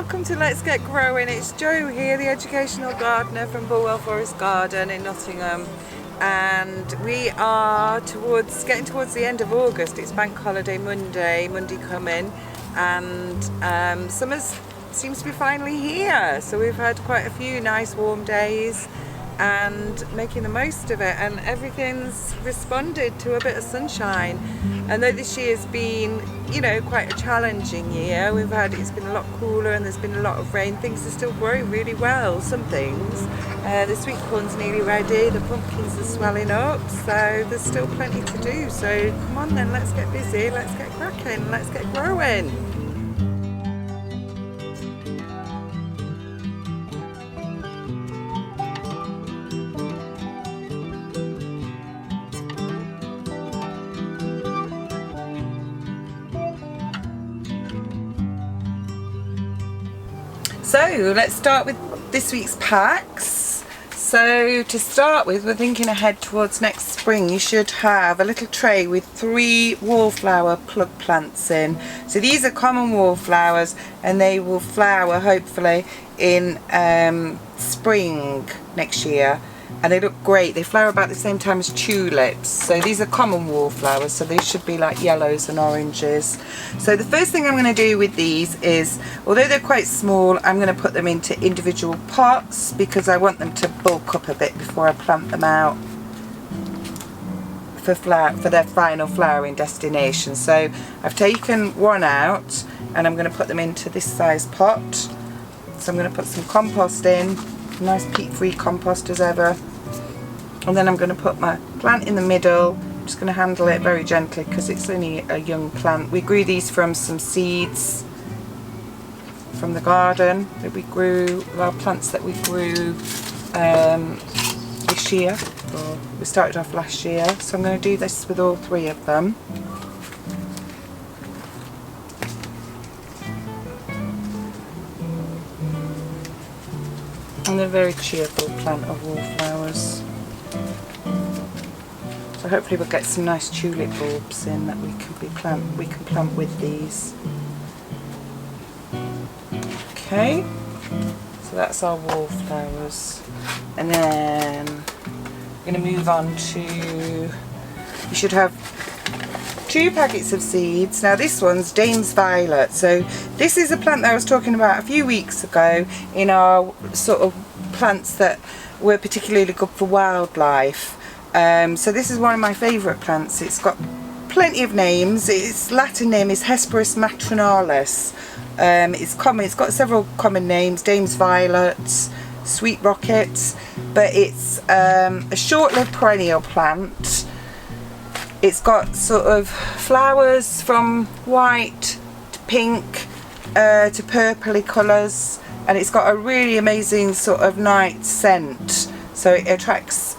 welcome to Let's Get Growing. It's Jo here, the educational gardener from Bulwell Forest Garden in Nottingham, and we are getting towards the end of August. It's bank holiday Monday coming, and summer seems to be finally here. So we've had quite a few nice warm days and making the most of it, and everything's responded to a bit of sunshine. And though this year's been, you know, quite a challenging year, it's been a lot cooler and there's been a lot of rain, things are still growing really well. Some things, the sweet corn's nearly ready, the pumpkins are swelling up, so there's still plenty to do. So come on then, let's get busy, let's get cracking, let's get growing. So let's start with this week's packs. So to start with, we're thinking ahead towards next spring. You should have a little tray with 3 wallflower plug plants in. So these are common wallflowers and they will flower hopefully in spring next year. And they look great. They flower about the same time as tulips. So these are common wallflowers, so they should be like yellows and oranges. So the first thing I'm going to do with these is, although they're quite small, I'm going to put them into individual pots because I want them to bulk up a bit before I plant them out for their final flowering destination. So I've taken one out and I'm going to put them into this size pot. So I'm going to put some compost in, nice peat-free compost as ever. And then I'm going to put my plant in the middle. I'm just going to handle it very gently because it's only a young plant. We grew these from some seeds from the garden that we grew, our plants that we grew this year. Or we started off last year. So I'm going to do this with all 3 of them. And a very cheerful plant of wallflowers. So hopefully we'll get some nice tulip bulbs in that we can plant with these. Okay, so that's our wallflowers. And then we're going to move on to, you should have 2 packets of seeds. Now this one's Dame's Violet. So this is a plant that I was talking about a few weeks ago in our sort of plants that were particularly good for wildlife. So this is one of my favourite plants. It's got plenty of names. Its Latin name is Hesperus matronalis. It's common. It's got several common names: Dame's Violet, Sweet Rocket. But it's a short-lived perennial plant. It's got sort of flowers from white to pink to purpley colours, and it's got a really amazing sort of night scent, so it attracts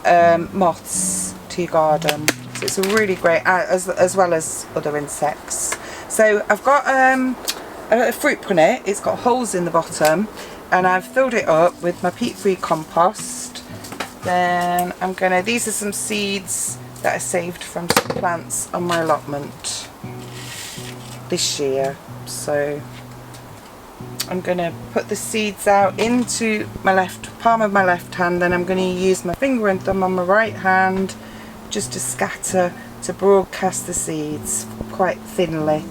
moths to your garden. So it's a really great, as well as other insects. So I've got a fruit punnet. It's got holes in the bottom, and I've filled it up with my peat-free compost. Then these are some seeds that I saved from some plants on my allotment this year. So I'm going to put the seeds out into my palm of my left hand, then I'm going to use my finger and thumb on my right hand just to scatter, to broadcast the seeds quite thinly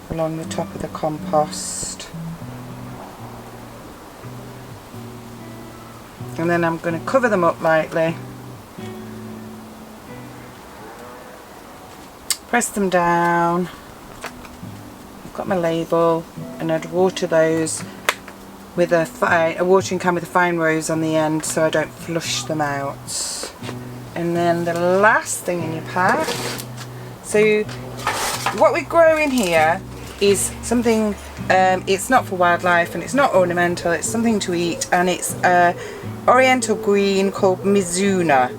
along the top of the compost. And then I'm going to cover them up lightly, press them down. I've got my label, and I'd water those with a watering can with a fine rose on the end so I don't flush them out. And then the last thing in your pack, so what we're growing here is something, it's not for wildlife and it's not ornamental, it's something to eat, and it's oriental green called Mizuna.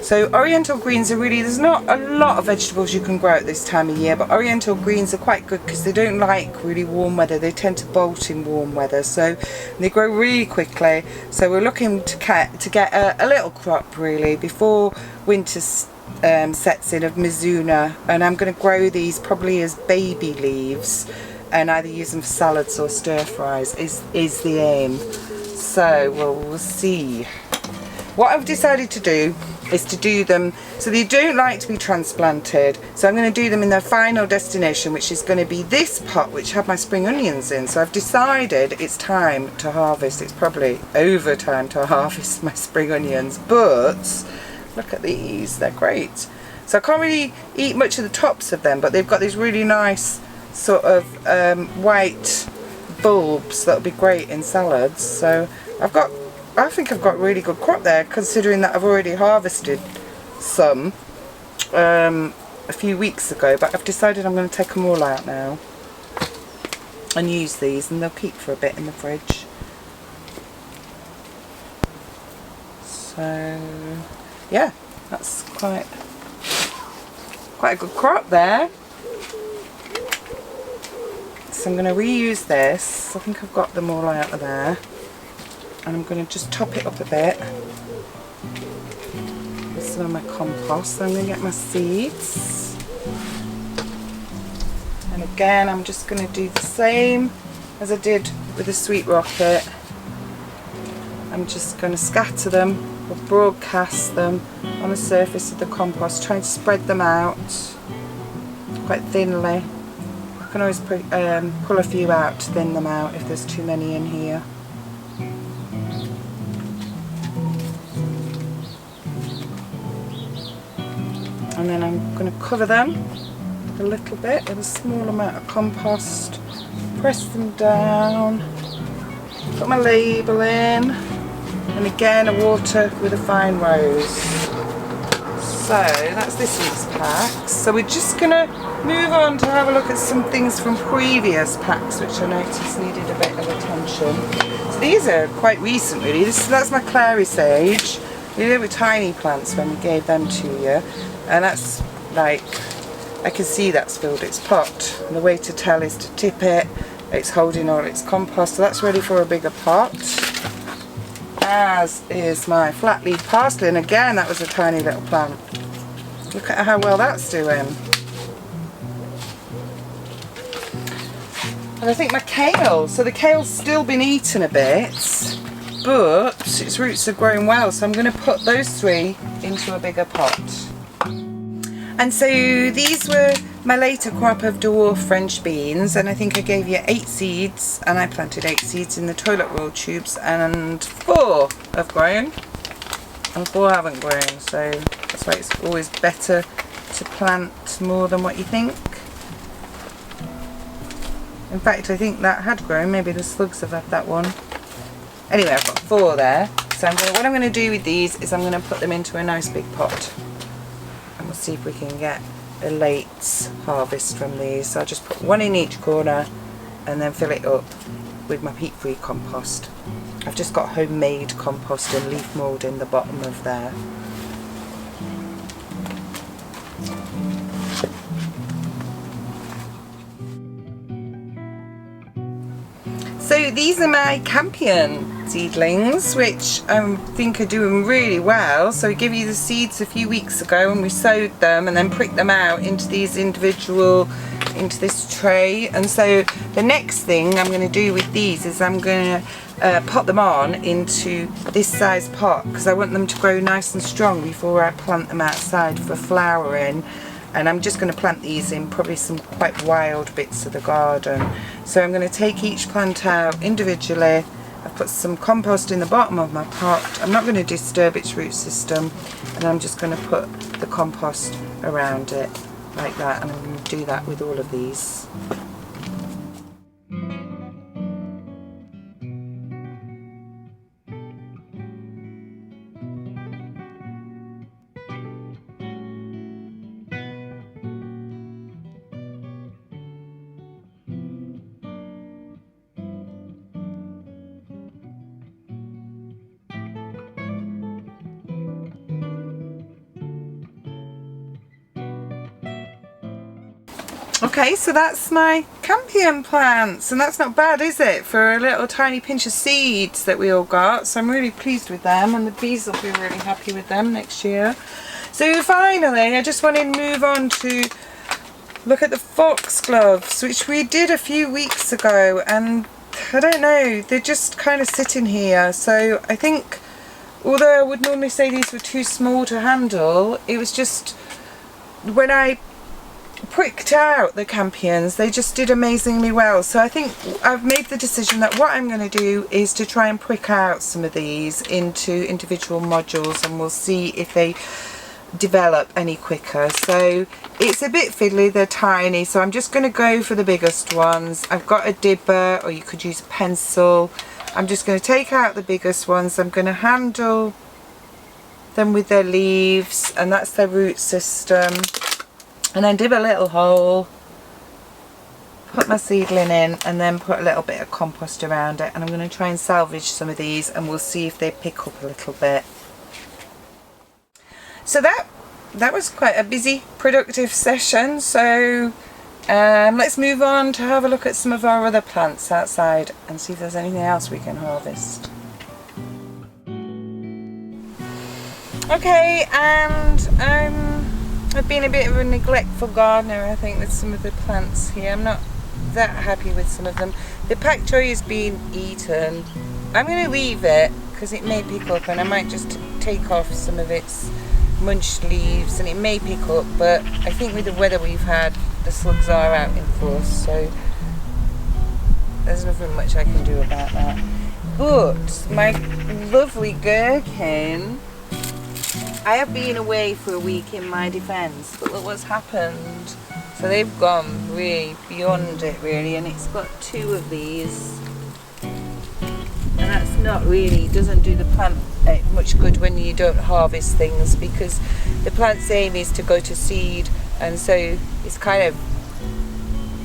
So oriental greens are really, there's not a lot of vegetables you can grow at this time of year, but oriental greens are quite good because they don't like really warm weather. They tend to bolt in warm weather, so they grow really quickly. So we're looking to get a little crop really before winter sets in of Mizuna, and I'm going to grow these probably as baby leaves. and either use them for salads or stir fries is the aim. So we'll see. What I've decided to do is to do them, so they don't like to be transplanted, so I'm going to do them in their final destination, which is going to be this pot which had my spring onions in. So I've decided it's time to harvest. It's probably over time to harvest my spring onions, but look at these, they're great. So I can't really eat much of the tops of them, but they've got these really nice sort of white bulbs that'll be great in salads. So I think I've got a really good crop there, considering that I've already harvested some a few weeks ago, but I've decided I'm going to take them all out now and use these, and they'll keep for a bit in the fridge. So yeah, that's quite a good crop there. So I'm going to reuse this. I think I've got them all out of there. And I'm going to just top it up a bit with some of my compost. So I'm going to get my seeds. And again, I'm just going to do the same as I did with the sweet rocket. I'm just going to scatter them or broadcast them on the surface of the compost, trying to spread them out quite thinly. I can always pull a few out to thin them out if there's too many in here. And then I'm going to cover them a little bit with a small amount of compost, press them down, put my label in, and again I water with a fine rose. So that's this week's packs. So we're just going to move on to have a look at some things from previous packs which I noticed needed a bit of attention. So these are quite recent really. That's my clary sage. They were tiny plants when we gave them to you. And that's like, I can see that's filled its pot. And the way to tell is to tip it. It's holding all its compost, so that's ready for a bigger pot. As is my flat leaf parsley, and again that was a tiny little plant. Look at how well that's doing. And I think my kale, so the kale's still been eaten a bit, but its roots are growing well, so I'm going to put those three into a bigger pot. And so these were my later crop of dwarf French beans, and I think I gave you 8 seeds, and I planted 8 seeds in the toilet roll tubes, and 4 have grown and 4 haven't grown, so that's why it's always better to plant more than what you think. In fact, I think that had grown, maybe the slugs have had that one. Anyway, I've got 4 there, so what I'm going to do with these is I'm going to put them into a nice big pot. We'll see if we can get a late harvest from these. So I'll just put 1 in each corner and then fill it up with my peat-free compost. I've just got homemade compost and leaf mould in the bottom of there. So these are my Campion seedlings, which I think are doing really well. So we gave you the seeds a few weeks ago and we sowed them and then pricked them out into these into this tray. And so the next thing I'm going to do with these is I'm going to pot them on into this size pot, because I want them to grow nice and strong before I plant them outside for flowering. And I'm just going to plant these in probably some quite wild bits of the garden. So I'm going to take each plant out individually. I've put some compost in the bottom of my pot. I'm not going to disturb its root system, and I'm just going to put the compost around it like that, and I'm going to do that with all of these. Okay, so that's my Campion plants, and that's not bad, is it, for a little tiny pinch of seeds that we all got. So I'm really pleased with them, and the bees will be really happy with them next year. So finally, I just wanted to move on to look at the foxgloves, which we did a few weeks ago, and I don't know, they're just kind of sitting here. So I think, although I would normally say these were too small to handle, it was just when I pricked out the Campions, they just did amazingly well. So I think I've made the decision that what I'm going to do is to try and prick out some of these into individual modules, and we'll see if they develop any quicker. So it's a bit fiddly, they're tiny, so I'm just going to go for the biggest ones. I've got a dibber, or you could use a pencil. I'm just going to take out the biggest ones. I'm going to handle them with their leaves, and that's their root system, and then dib a little hole, put my seedling in, and then put a little bit of compost around it. And I'm going to try and salvage some of these, and we'll see if they pick up a little bit. So that was quite a busy, productive session. So let's move on to have a look at some of our other plants outside and see if there's anything else we can harvest. Okay, and I've been a bit of a neglectful gardener, I think, with some of the plants here. I'm not that happy with some of them. The pak choi is being eaten. I'm going to leave it because it may pick up, and I might just take off some of its munched leaves, and it may pick up, but I think with the weather we've had, the slugs are out in force, so there's nothing much I can do about that. But my lovely gherkin, I have been away for a week in my defence, but look what's happened. So they've gone really beyond it, really, and it's got 2 of these. And that's not really, doesn't do the plant much good when you don't harvest things, because the plant's aim is to go to seed, and so it's kind of,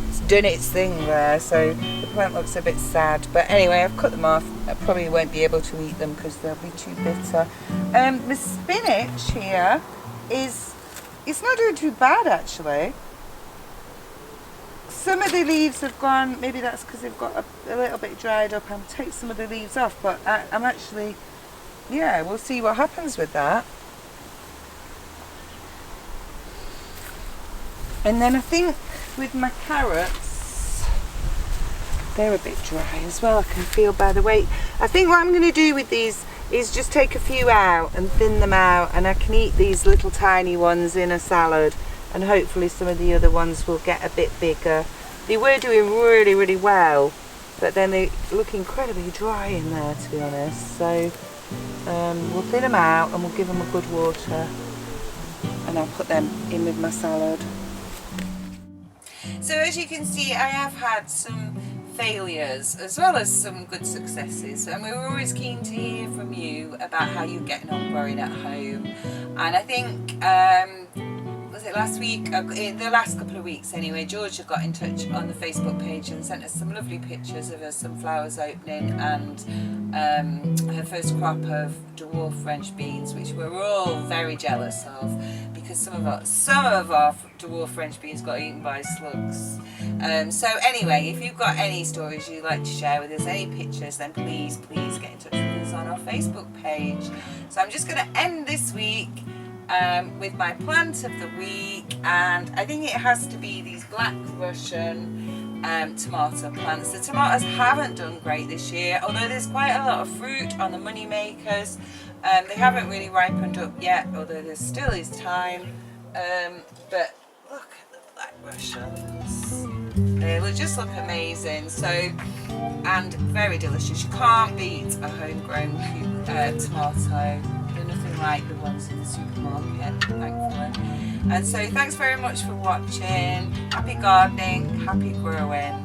it's done its thing there, so the plant looks a bit sad. But anyway, I've cut them off. I probably won't be able to eat them because they'll be too bitter. The spinach here it's not doing too bad, actually. Some of the leaves have gone, maybe that's because they've got a little bit dried up. I'll take some of the leaves off, but I'm actually, yeah, we'll see what happens with that. And then I think with my carrots, they're a bit dry as well, I can feel by the weight. I think what I'm going to do with these is just take a few out and thin them out, and I can eat these little tiny ones in a salad, and hopefully some of the other ones will get a bit bigger. They were doing really, really well, but then they look incredibly dry in there, to be honest. So we'll thin them out and we'll give them a good water, and I'll put them in with my salad. So as you can see, I have had some failures as well as some good successes, and we were always keen to hear from you about how you're getting on growing at home. And I think was it last week, in the last couple of weeks anyway, Georgia got in touch on the Facebook page and sent us some lovely pictures of her sunflowers opening, and her first crop of dwarf French beans, which we're all very jealous of, because some of our dwarf French beans got eaten by slugs. So anyway, if you've got any stories you'd like to share with us, any pictures, then please get in touch with us on our Facebook page. So I'm just going to end this week with my plant of the week, and I think it has to be these Black Russian tomato plants. The tomatoes haven't done great this year, although there's quite a lot of fruit on the money makers. They haven't really ripened up yet, although there still is time. But look at the Black Russians. They will just look amazing. So, and very delicious. You can't beat a homegrown tomato. They're nothing like the ones in the supermarket, thankfully. And so thanks very much for watching. Happy gardening, happy growing.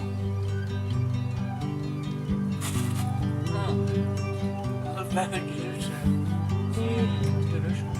Very delicious. Delicious.